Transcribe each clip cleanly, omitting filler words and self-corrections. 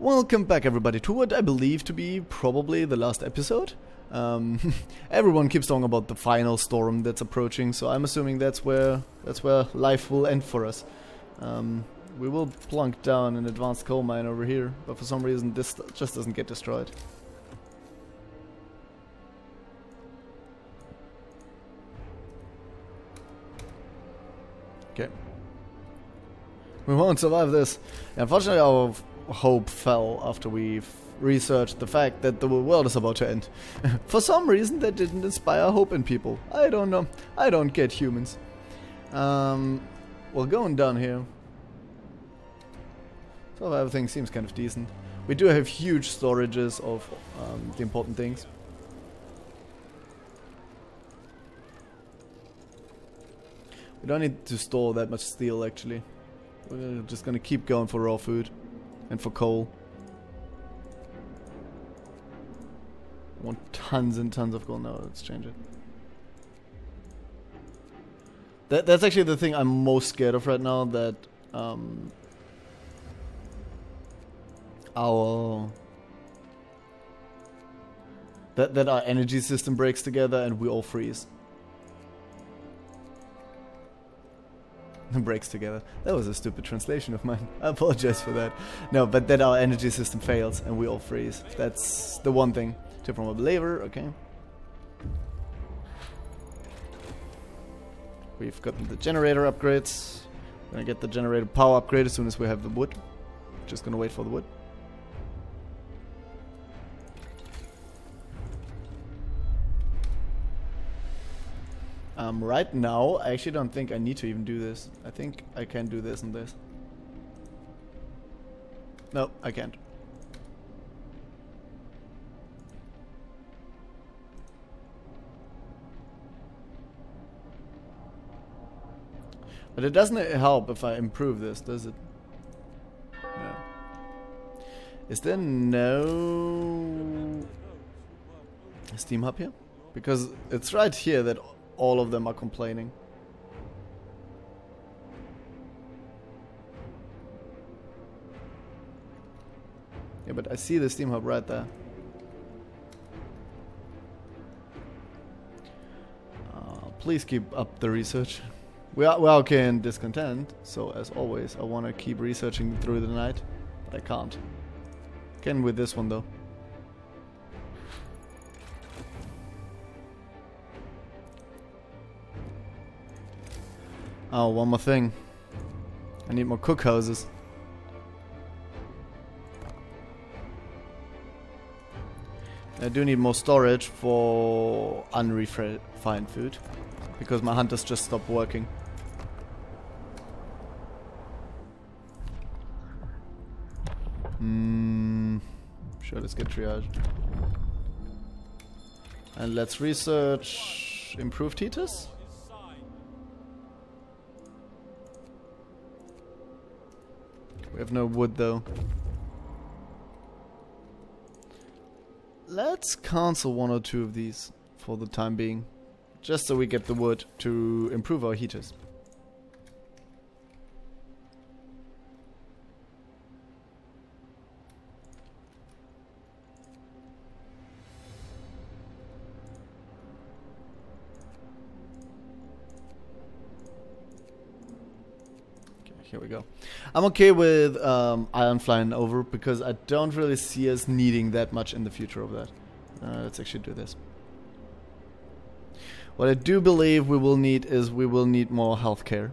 Welcome back everybody to what I believe to be probably the last episode. Everyone keeps talking about the final storm that's approaching, so I'm assuming that's where life will end for us. We will plunk down an advanced coal mine over here, but for some reason this just doesn't get destroyed. Okay. We won't survive this. Unfortunately, our hope fell after we've researched the fact that the world is about to end. For some reason, that didn't inspire hope in people. I don't know. I don't get humans. Well, going down here. So everything seems kind of decent. We do have huge storages of the important things. We don't need to store that much steel, actually. We're just gonna keep going for raw food and for coal. I want tons and tons of coal. No, let's change it. That's actually the thing I'm most scared of right now. That our energy system breaks together and we all freeze. Breaks together. That was a stupid translation of mine. I apologize for that. No, but that our energy system fails and we all freeze. That's the one thing. Tip from a believer, okay. We've gotten the generator upgrades. Gonna get the generator power upgrade as soon as we have the wood. Just gonna wait for the wood. Right now, I actually don't think I need to even do this. I think I can do this and this. No, I can't. But it doesn't help if I improve this, does it? No. Is there no Steam hub here? Because it's right here that all of them are complaining. Yeah, but I see the Steam hub right there. Please keep up the research. We are okay in discontent, so as always, I want to keep researching through the night, but I can't. Can with this one though. Oh, one more thing. I need more cookhouses. I do need more storage for unrefined food, because my hunters just stopped working. Sure, let's get triage. And let's research improved heaters. We have no wood though. Let's cancel one or two of these for the time being. Just so we get the wood to improve our heaters. Here we go. I'm okay with iron flying over because I don't really see us needing that much in the future of that. Let's actually do this. What I do believe we will need is we will need more healthcare.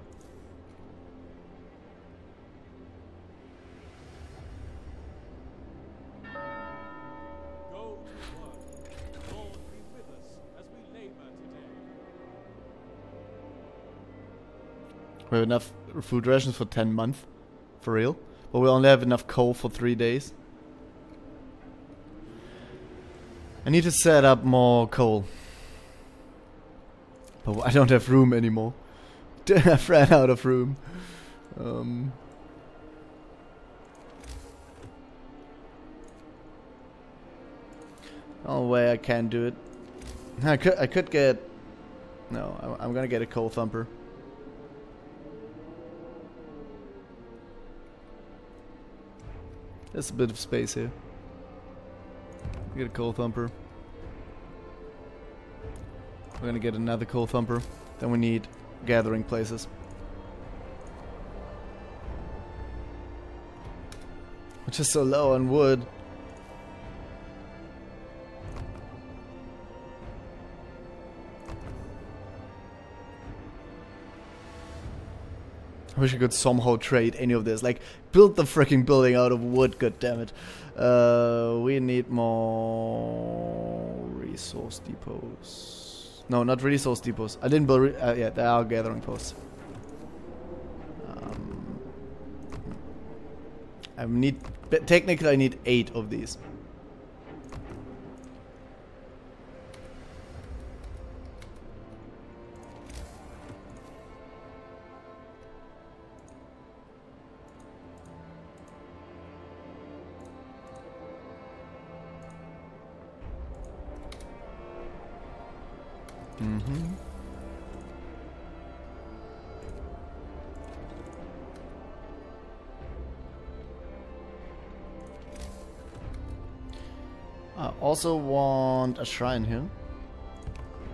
We have enough food rations for 10 months, for real, but we only have enough coal for 3 days. I need to set up more coal, but I don't have room anymore. I've ran out of room. No way I can do it. I could get. No, I'm gonna get a coal thumper. There's a bit of space here. Get a coal thumper. We're gonna get another coal thumper. Then we need gathering places. We're just so low on wood. I wish I could somehow trade any of this. Like, build the freaking building out of wood, goddammit. We need more resource depots. No, not resource depots. I didn't build. Yeah, there are gathering posts. I need. Technically, I need 8 of these. I also want a shrine here.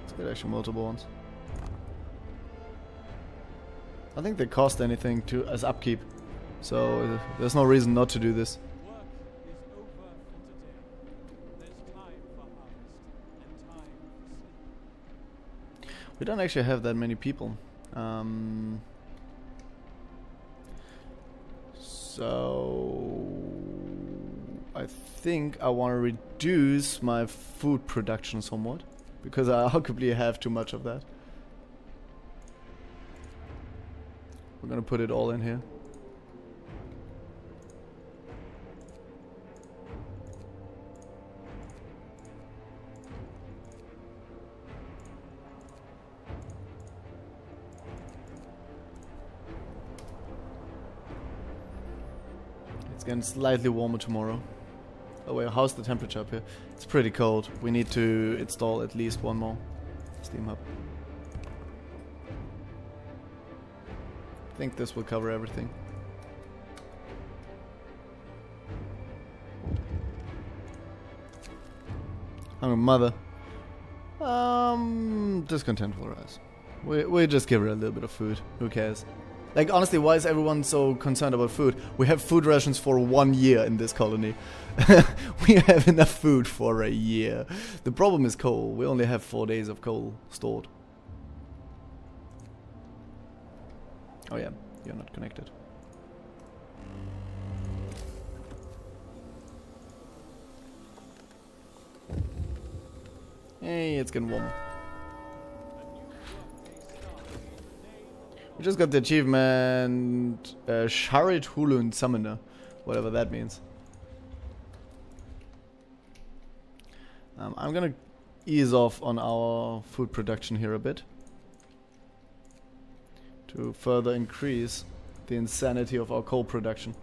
Let's get actually multiple ones. I think they cost anything to as upkeep, so there's no reason not to do this. We don't actually have that many people. So I think I want to reduce my food production somewhat, because I arguably have too much of that. We're gonna put it all in here. It's getting slightly warmer tomorrow. Oh wait, how's the temperature up here? It's pretty cold. We need to install at least one more steam hub. I think this will cover everything. I'm a mother. Discontent will rise. We just give her a little bit of food. Who cares? Like, honestly, why is everyone so concerned about food? We have food rations for 1 year in this colony. We have enough food for a year. The problem is coal. We only have 4 days of coal stored. Oh yeah, you're not connected. Hey, it's getting warm. We just got the achievement Sharit Hulun Summoner, whatever that means. I'm gonna ease off on our food production here a bit to further increase the insanity of our coal production.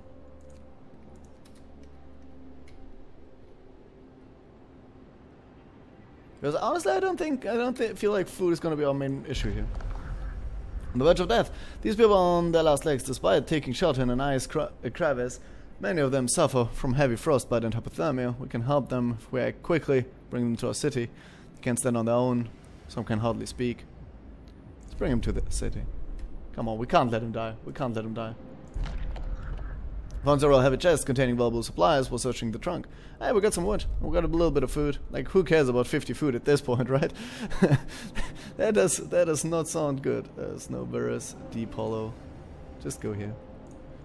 Because honestly, I don't feel like food is gonna be our main issue here. On the verge of death, these people on their last legs, despite taking shelter in an ice crevice, many of them suffer from heavy frostbite and hypothermia. We can help them if we act quickly, bring them to our city. They can't stand on their own, some can hardly speak. Let's bring them to the city. Come on, we can't let him die. We can't let him die. Found several heavy chests containing valuable supplies while searching the trunk. Hey, we got some wood. We got a little bit of food. Like, who cares about 50 food at this point, right? that does not sound good. Snow Burris, Deep Hollow. Just go here.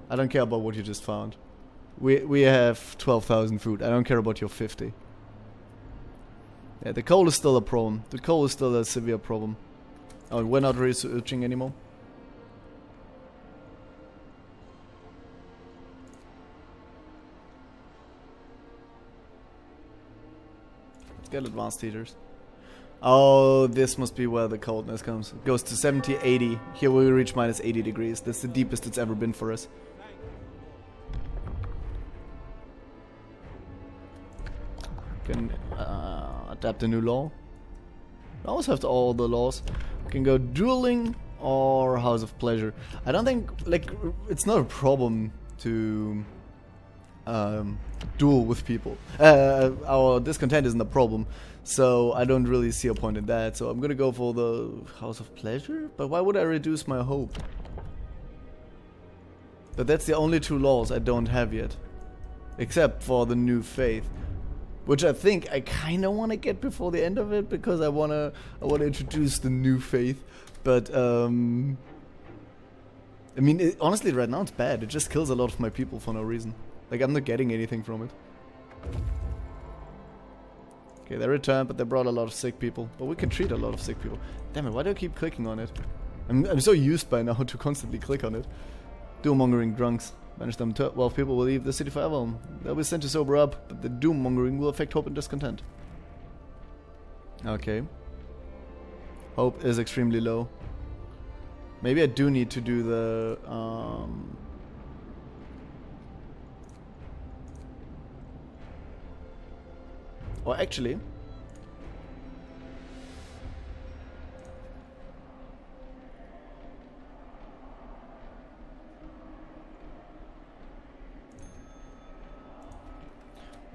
I don't care about what you just found. We have 12,000 food. I don't care about your 50. Yeah, the coal is still a problem. The coal is still a severe problem. Oh, we're not researching anymore. Get advanced heaters. Oh, this must be where the coldness comes. It goes to 70, 80. Here we reach minus 80 degrees. That's the deepest it's ever been for us. Can adapt a new law. I always have all the laws. We can go dueling or House of Pleasure. I don't think, like, it's not a problem to duel with people. Our discontent isn't a problem, so I don't really see a point in that. So I'm gonna go for the House of Pleasure. But why would I reduce my hope? But that's the only two laws I don't have yet, except for the new faith, which I think I kind of want to get before the end of it, because I wanna introduce the new faith. But I mean, honestly, right now it's bad. It just kills a lot of my people for no reason. Like, I'm not getting anything from it. Okay, they returned, but they brought a lot of sick people. But we can treat a lot of sick people. Damn it, why do I keep clicking on it? I'm so used by now to constantly click on it. Doom-mongering drunks. Banish them. 12 people will leave the city forever. They'll be sent to sober up, but the doom-mongering will affect hope and discontent. Okay. Hope is extremely low. Maybe I do need to do the... Or actually...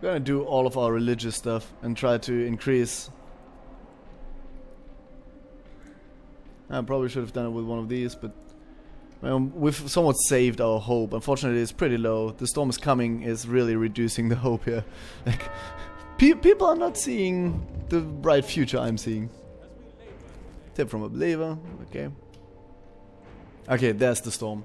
we're gonna do all of our religious stuff and try to increase... I probably should have done it with one of these, but we've somewhat saved our hope. Unfortunately, it's pretty low. The storm is coming is really reducing the hope here. Like, people are not seeing the bright future I'm seeing. Tip from a believer. Okay. Okay, there's the storm.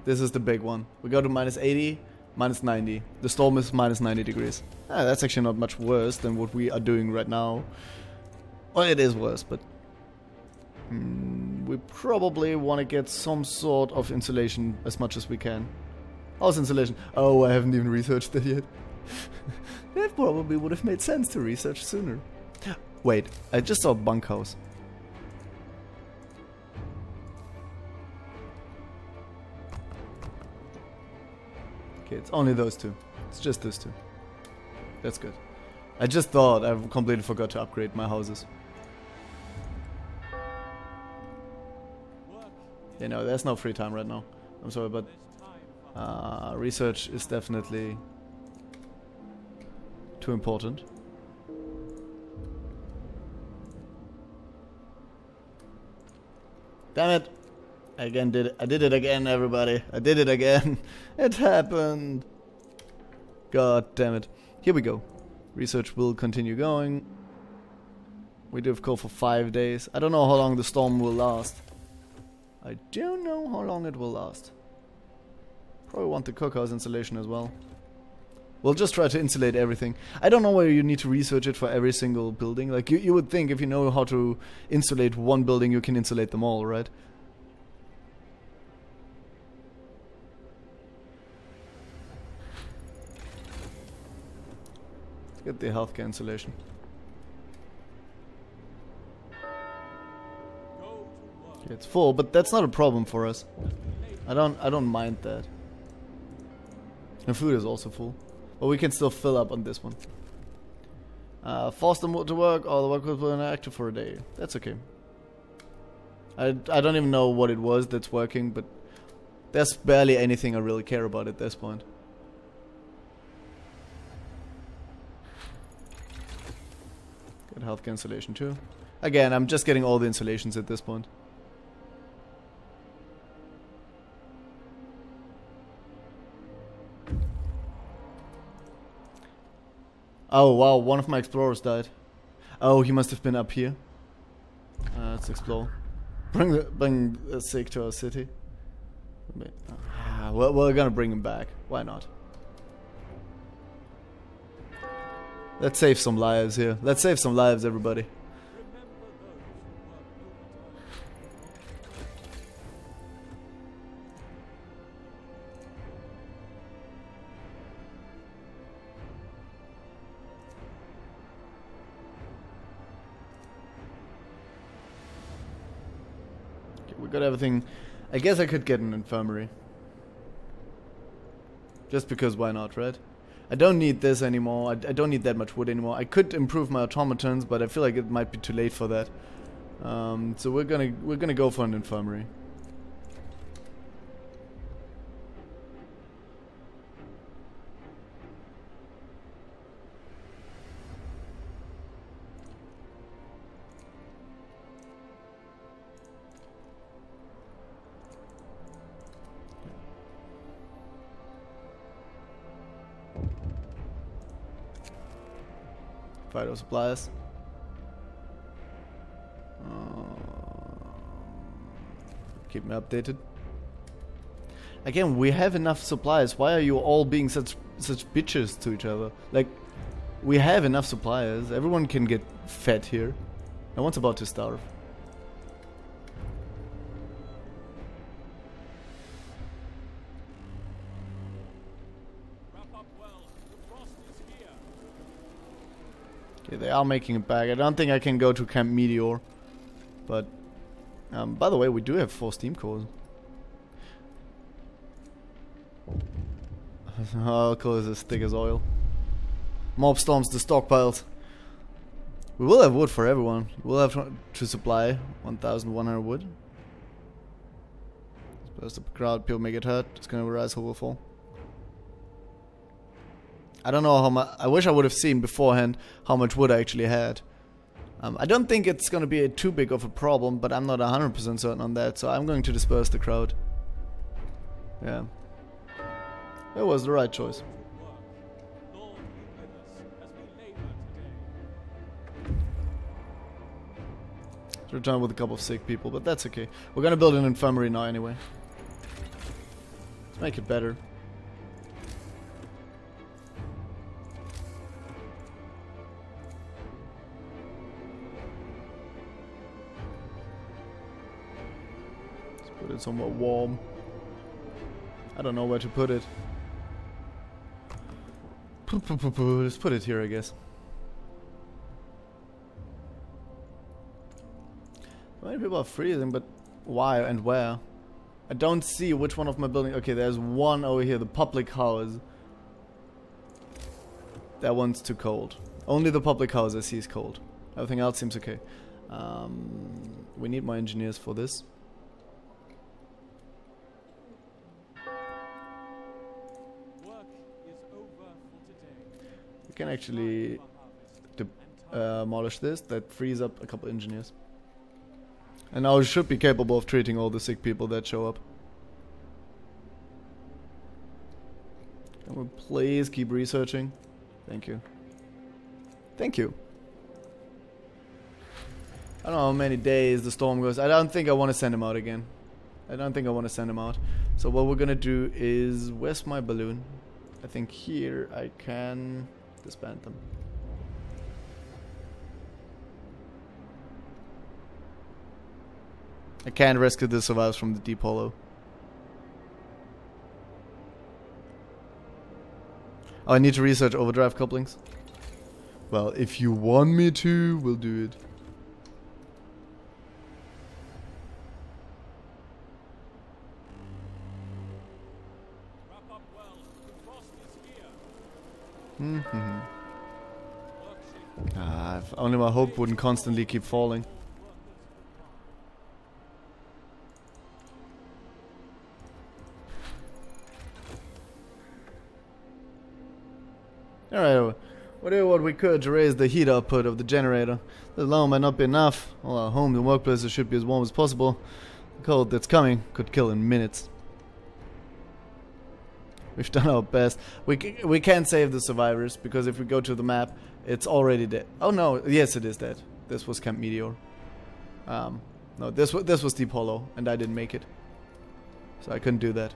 This is the big one. We go to minus 80, minus 90. The storm is minus 90 degrees. That's actually not much worse than what we are doing right now. Well, it is worse, but we probably want to get some sort of insulation as much as we can. How's insulation? Oh, I haven't even researched that yet. That probably would have made sense to research sooner. Wait, I just saw a bunkhouse. Okay, it's only those two. It's just those two. That's good. I just thought I completely forgot to upgrade my houses. Yeah, no, there's no free time right now. I'm sorry, but research is definitely too important. Damn it! I did it again, everybody. I did it again. It happened. God damn it. Here we go. Research will continue going. We do have call for 5 days. I don't know how long the storm will last. I don't know how long it will last. Probably want the cookhouse insulation as well. We'll just try to insulate everything. I don't know where you need to research it for every single building. Like, you would think if you know how to insulate one building, you can insulate them all, right? Get the healthcare insulation. Okay, it's full, but that's not a problem for us. I don't mind that. And food is also full, but we can still fill up on this one. Force them to work, or the work will be inactive for a day. That's okay. I don't even know what it was that's working, but there's barely anything I really care about at this point. Get healthcare insulation too. Again, I'm just getting all the insulations at this point. Oh wow, one of my explorers died. Oh, he must have been up here. Let's explore. Bring the sick to our city. Well, we're gonna bring him back. Why not? Let's save some lives here. Let's save some lives, everybody. Okay, we got everything. I guess I could get an infirmary. Just because why not, right? I don't need this anymore. I don't need that much wood anymore. I could improve my automatons, but I feel like it might be too late for that. So we're gonna go for an infirmary. Vital supplies. Keep me updated. Again, we have enough supplies. Why are you all being such bitches to each other? Like, we have enough supplies. Everyone can get fed here. No one's about to starve. Okay, they are making it back. I don't think I can go to Camp Meteor. But, by the way, we do have 4 steam cores. Oh, coal is as thick as oil. Mob storms the stockpiles. We will have wood for everyone. We'll have to supply 1,100 wood. Supposed to crowd, people make it hurt. It's gonna rise, who will fall. I don't know how much. I wish I would have seen beforehand how much wood I actually had. I don't think it's gonna be too big of a problem, but I'm not 100% certain on that, so I'm going to disperse the crowd. Yeah. It was the right choice. Return with a couple of sick people, but that's okay. We're gonna build an infirmary now anyway. Let's make it better. Let's put it somewhere warm. I don't know where to put it. Let's put it here, I guess. Many people are freezing, but why and where? I don't see which one of my buildings. Okay, there's one over here, the public house. That one's too cold. Only the public house I see is cold. Everything else seems okay. We need more engineers for this. We can actually demolish this. That frees up a couple engineers. And now we should be capable of treating all the sick people that show up. Can we please keep researching? Thank you. Thank you. I don't know how many days the storm goes. I don't think I want to send him out again. I don't think I want to send him out. So what we're gonna do is... Where's my balloon? I think here I can disband them. I can't rescue the survivors from the deep hollow. Oh, I need to research overdrive couplings. Well, if you want me to, we'll do it. If only my hope wouldn't constantly keep falling. Alright, we'll do what we could to raise the heat output of the generator. This alone might not be enough. All our homes and workplaces should be as warm as possible. The cold that's coming could kill in minutes. We've done our best. We can't save the survivors, because if we go to the map, it's already dead. Oh no, yes it is dead. This was Camp Meteor. No, this was Deep Hollow, and I didn't make it. So I couldn't do that.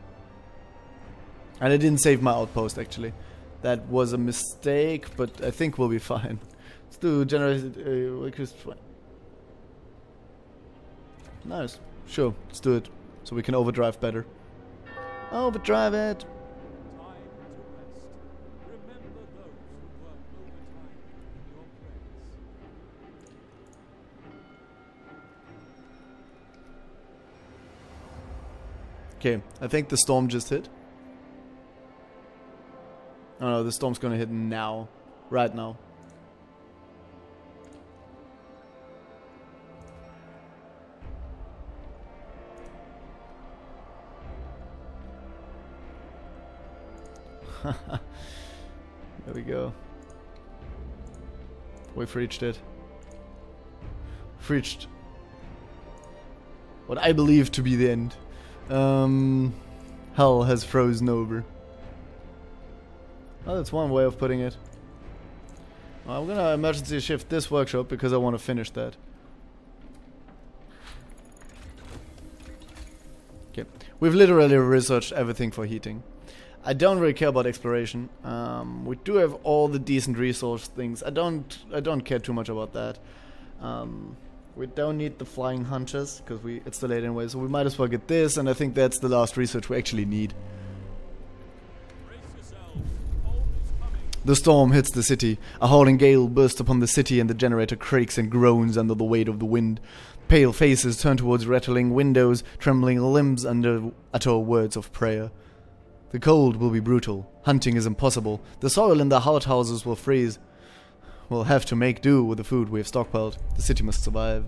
And I didn't save my outpost, actually. That was a mistake, but I think we'll be fine. Let's do generated nice. Sure, let's do it. So we can overdrive better. Overdrive it! Okay, I think the storm just hit. Oh no, the storm's gonna hit now. Right now. There we go. We've reached it. We've reached what I believe to be the end. Hell has frozen over. Oh, that's one way of putting it. I'm gonna emergency shift this workshop because I want to finish that. Okay, we've literally researched everything for heating. I don't really care about exploration. We do have all the decent resource things. I don't care too much about that. We don't need the flying hunters because it's too late anyway. So we might as well get this, and I think that's the last research we actually need. The storm hits the city. A howling gale bursts upon the city, and the generator creaks and groans under the weight of the wind. Pale faces turn towards rattling windows, trembling limbs utter words of prayer. The cold will be brutal. Hunting is impossible. The soil in the outhouses will freeze. We'll have to make do with the food we have stockpiled. The city must survive.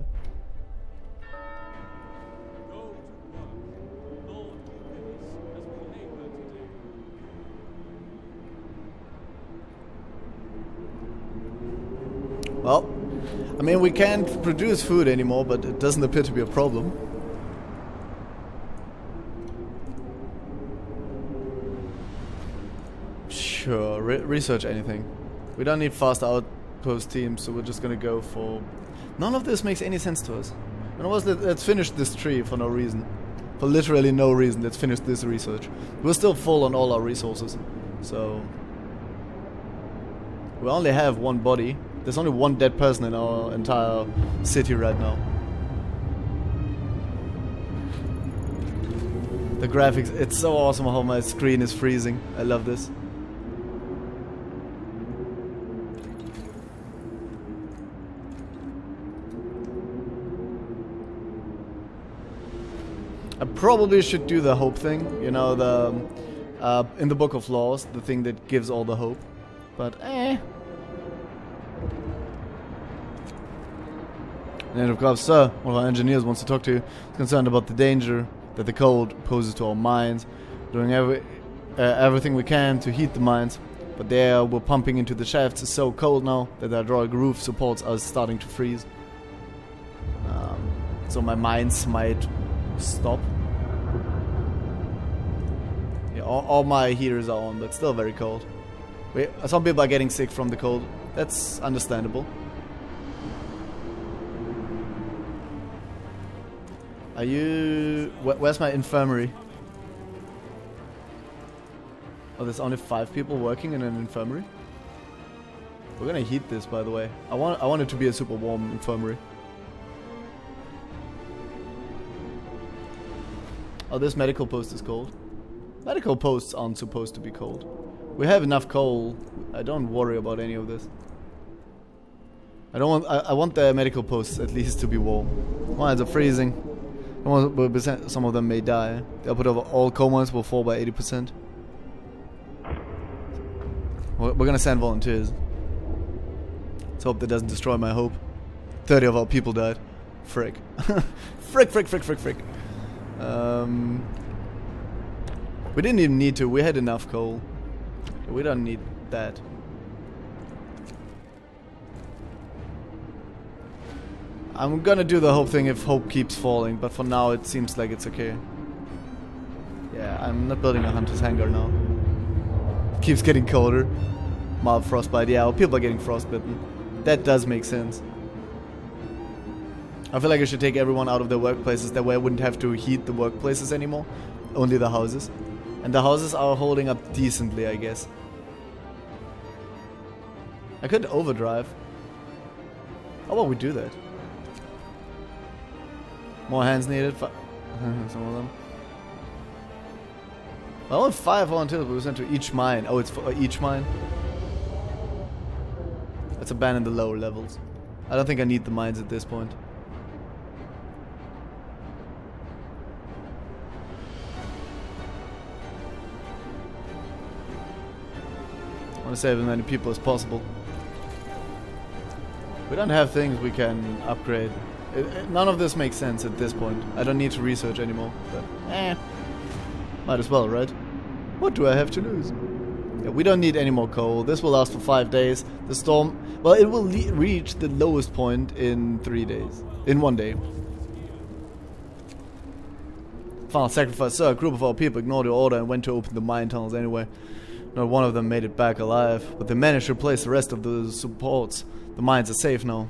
Well, I mean, we can't produce food anymore, but it doesn't appear to be a problem. Sure, research anything. We don't need fast outpost teams, so we're just gonna go for... None of this makes any sense to us. You know what, let's finish this tree for no reason. For literally no reason, let's finish this research. We're still full on all our resources, so... We only have one body. There's only one dead person in our entire city right now. The graphics, it's so awesome how my screen is freezing. I love this. I probably should do the hope thing, you know, the in the Book of Laws, the thing that gives all the hope. But And of course, sir, one of our engineers wants to talk to you. He's concerned about the danger that the cold poses to our mines. Doing everything we can to heat the mines, but the air we're pumping into the shafts is so cold now that the hydraulic roof supports us starting to freeze. So my mines might stop. Yeah, all my heaters are on, but still very cold. Some people are getting sick from the cold. That's understandable. Are you... Where's my infirmary? Oh, there's only 5 people working in an infirmary? We're gonna heat this, by the way. I want it to be a super warm infirmary. Oh, this medical post is cold. Medical posts aren't supposed to be cold. We have enough coal. I don't worry about any of this. I want the medical posts at least to be warm. Mines are freezing. Some of them may die. The output of all coal mines will fall by 80%. We're gonna send volunteers. Let's hope that doesn't destroy my hope. 30 of our people died. Frick. Frick. We didn't even need to. We had enough coal. We don't need that. I'm gonna do the hope thing if hope keeps falling, but for now it seems like it's okay. Yeah, I'm not building a hunter's hangar now. It keeps getting colder. Mild frostbite, yeah, well, people are getting frostbitten. That does make sense. I feel like I should take everyone out of their workplaces, that way I wouldn't have to heat the workplaces anymore. Only the houses. And the houses are holding up decently, I guess. I could overdrive. How about we do that? More hands needed. Some of them. Well, only 5 volunteers we sent to each mine. Oh, it's for each mine? Let's abandon the lower levels. I don't think I need the mines at this point. I want to save as many people as possible. We don't have things we can upgrade. None of this makes sense at this point. I don't need to research anymore, but might as well, right? What do I have to lose? Yeah, we don't need any more coal. This will last for 5 days. The storm, well, it will reach the lowest point in 3 days. In 1 day. Final sacrifice. Sir, a group of our people ignored your order and went to open the mine tunnels anyway. Not one of them made it back alive, but they managed to replace the rest of the supports. The mines are safe now.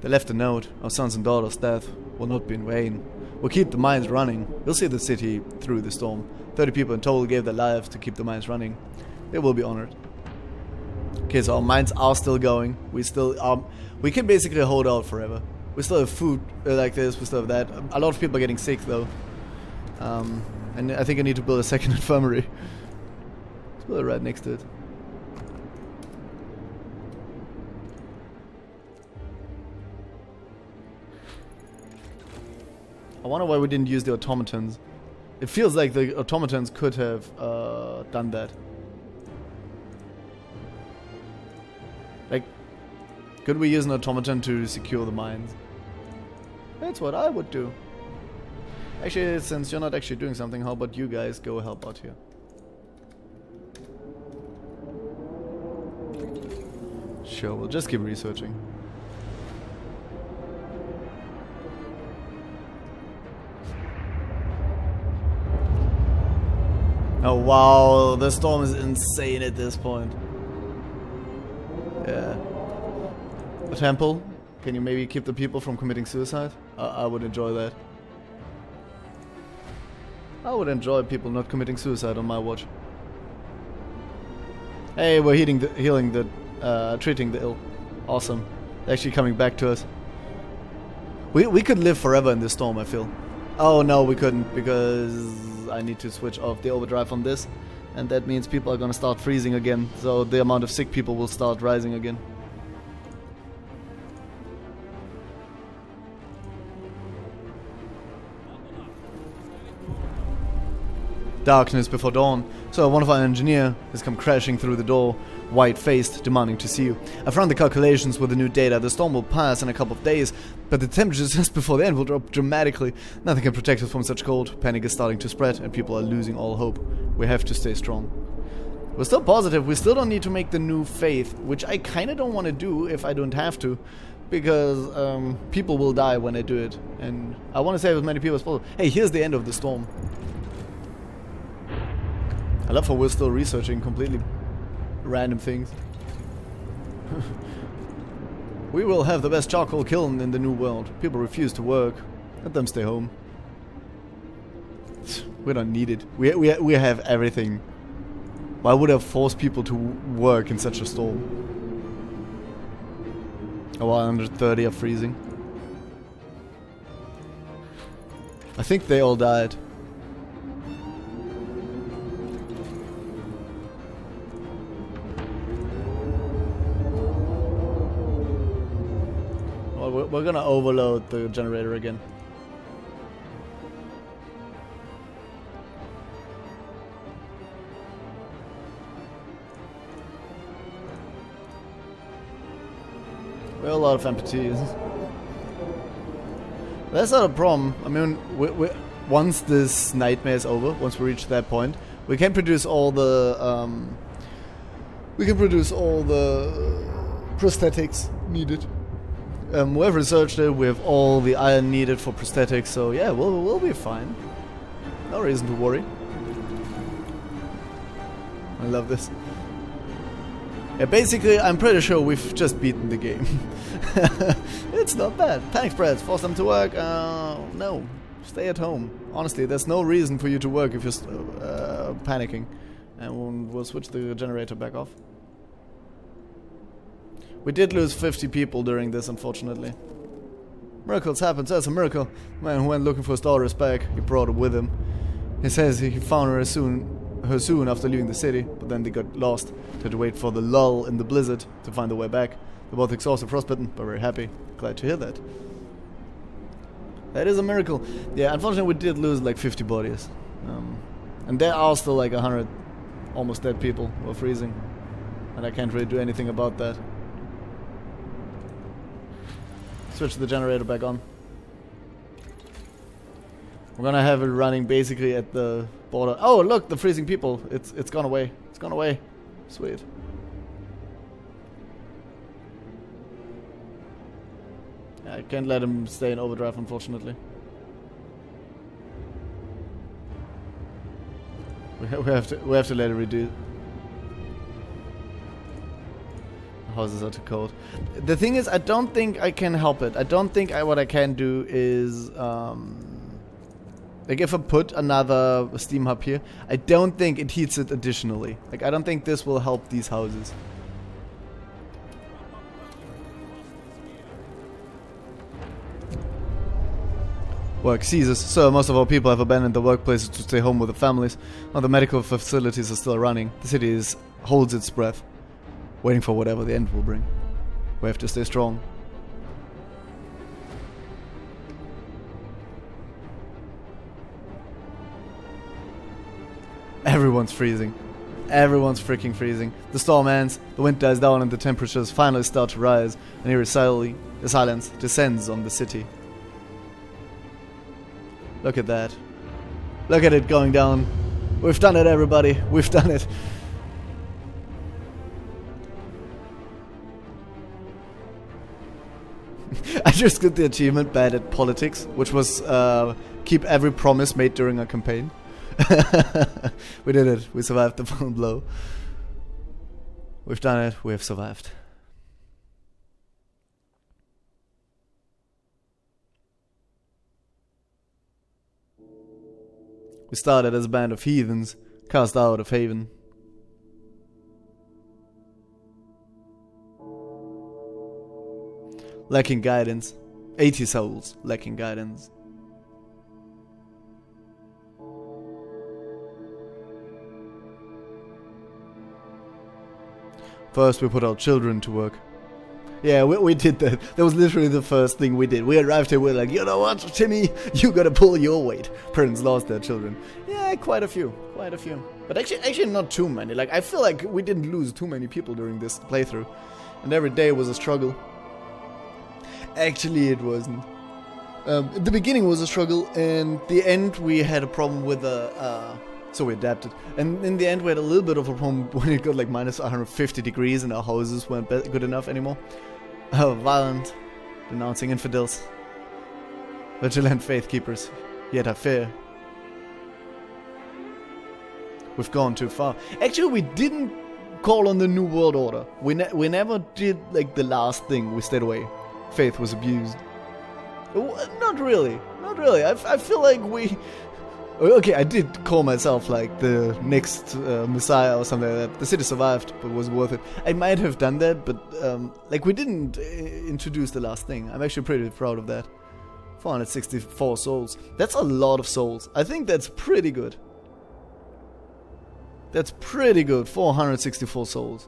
They left a note. Our sons and daughters' death will not be in vain. We'll keep the mines running. We'll see the city through the storm. 30 people in total gave their lives to keep the mines running. They will be honored. Okay, so our mines are still going. We still we can basically hold out forever. We still have food like this. We still have that. A lot of people are getting sick though. And I think I need to build a second infirmary. Let's build it right next to it. I wonder why we didn't use the automatons. It feels like the automatons could have done that. Like, could we use an automaton to secure the mines? That's what I would do. Actually, since you're not actually doing something, how about you guys go help out here? Sure, we'll just keep researching. Oh wow, the storm is insane at this point. Yeah. A temple? Can you maybe keep the people from committing suicide? I would enjoy that. I would enjoy people not committing suicide on my watch. Hey, we're treating the ill. Awesome. They're actually coming back to us. We could live forever in this storm, I feel. Oh no, we couldn't, because I need to switch off the overdrive on this, and that means people are gonna start freezing again, so the amount of sick people will start rising again. Darkness before dawn, so one of our engineers has come crashing through the door, white-faced, demanding to see you. I've run the calculations with the new data. The storm will pass in a couple of days, but the temperatures just before the end will drop dramatically. Nothing can protect us from such cold. Panic is starting to spread, and people are losing all hope. We have to stay strong. We're still positive. We still don't need to make the new faith, which I kind of don't want to do if I don't have to, because people will die when I do it, and I want to save as many people as possible. Hey, here's the end of the storm. I love how we're still researching completely random things. We will have the best charcoal kiln in the new world. People refuse to work. Let them stay home. We don't need it. We have everything. Why would I force people to work in such a storm? Oh, 130 are freezing. I think they all died. We're gonna overload the generator again. We have a lot of amputees. That's not a problem. I mean, once this nightmare is over, once we reach that point, we can produce all the prosthetics needed. We have researched it. We have all the iron needed for prosthetics, so yeah, we'll be fine. No reason to worry. I love this. Yeah, basically, I'm pretty sure we've just beaten the game. It's not bad. Thanks, Brad. Force them to work? No. Stay at home. Honestly, there's no reason for you to work if you're panicking. And we'll switch the generator back off. We did lose 50 people during this, unfortunately. Miracles happen, so that's a miracle. The man who went looking for his daughter is back. He brought her with him. He says he found her soon after leaving the city, but then they got lost. They had to wait for the lull in the blizzard to find their way back. They're both exhausted, frostbitten, but very happy. Glad to hear that. That is a miracle. Yeah, unfortunately we did lose like 50 bodies. And there are still like 100 almost dead people who are freezing. And I can't really do anything about that. Switch the generator back on. We're gonna have it running basically at the border. Oh look, the freezing people. It's gone away. It's gone away. Sweet. I can't let him stay in overdrive, unfortunately. We have to let it reduce. Houses are too cold. The thing is, I don't think I can help it. I don't think what I can do is like if I put another steam hub here, I don't think it heats it additionally. Like I don't think this will help these houses. Work ceases. So most of our people have abandoned their workplaces to stay home with their families, while the medical facilities are still running. The city holds its breath, waiting for whatever the end will bring. We have to stay strong. Everyone's freezing. Everyone's freaking freezing. The storm ends, the wind dies down and the temperatures finally start to rise, and eerie silence descends on the city. Look at that. Look at it going down. We've done it, everybody. We've done it. I just got the achievement Bad at Politics, which was keep every promise made during a campaign. We did it. We survived the full blow. We've done it. We have survived. We started as a band of heathens, cast out of haven. Lacking guidance. 80 souls lacking guidance. First we put our children to work. Yeah, we did that. That was literally the first thing we did. We arrived here, we're like, you know what, Timmy? You gotta pull your weight. Parents lost their children. Yeah, quite a few. Quite a few. But actually not too many. Like, I feel like we didn't lose too many people during this playthrough. And every day was a struggle. Actually, it wasn't. The beginning was a struggle, and the end we had a problem with so we adapted. And in the end we had a little bit of a problem when it got like minus 150 degrees and our houses weren't good enough anymore. Violent, denouncing infidels, vigilant faith keepers, yet have fear. We've gone too far. Actually, we didn't call on the New World Order. We never did like the last thing. We stayed away. Faith was abused. Not really. Not really. I feel like we... Okay, I did call myself like the next messiah or something like that. The city survived, but was worth it. I might have done that, but like we didn't introduce the last thing. I'm actually pretty proud of that. 464 souls. That's a lot of souls. I think that's pretty good. That's pretty good. 464 souls.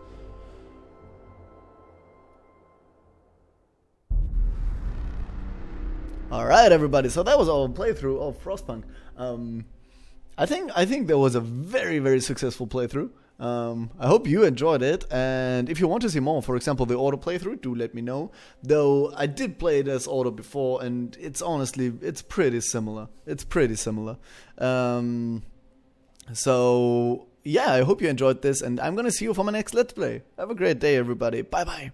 Alright, everybody, so that was our playthrough of Frostpunk. I think that was a very, very successful playthrough. I hope you enjoyed it, and if you want to see more, for example, the Order playthrough, do let me know. Though, I did play it as Order before, and it's honestly, it's pretty similar. It's pretty similar. So, yeah, I hope you enjoyed this, and I'm gonna see you for my next Let's Play. Have a great day, everybody. Bye-bye.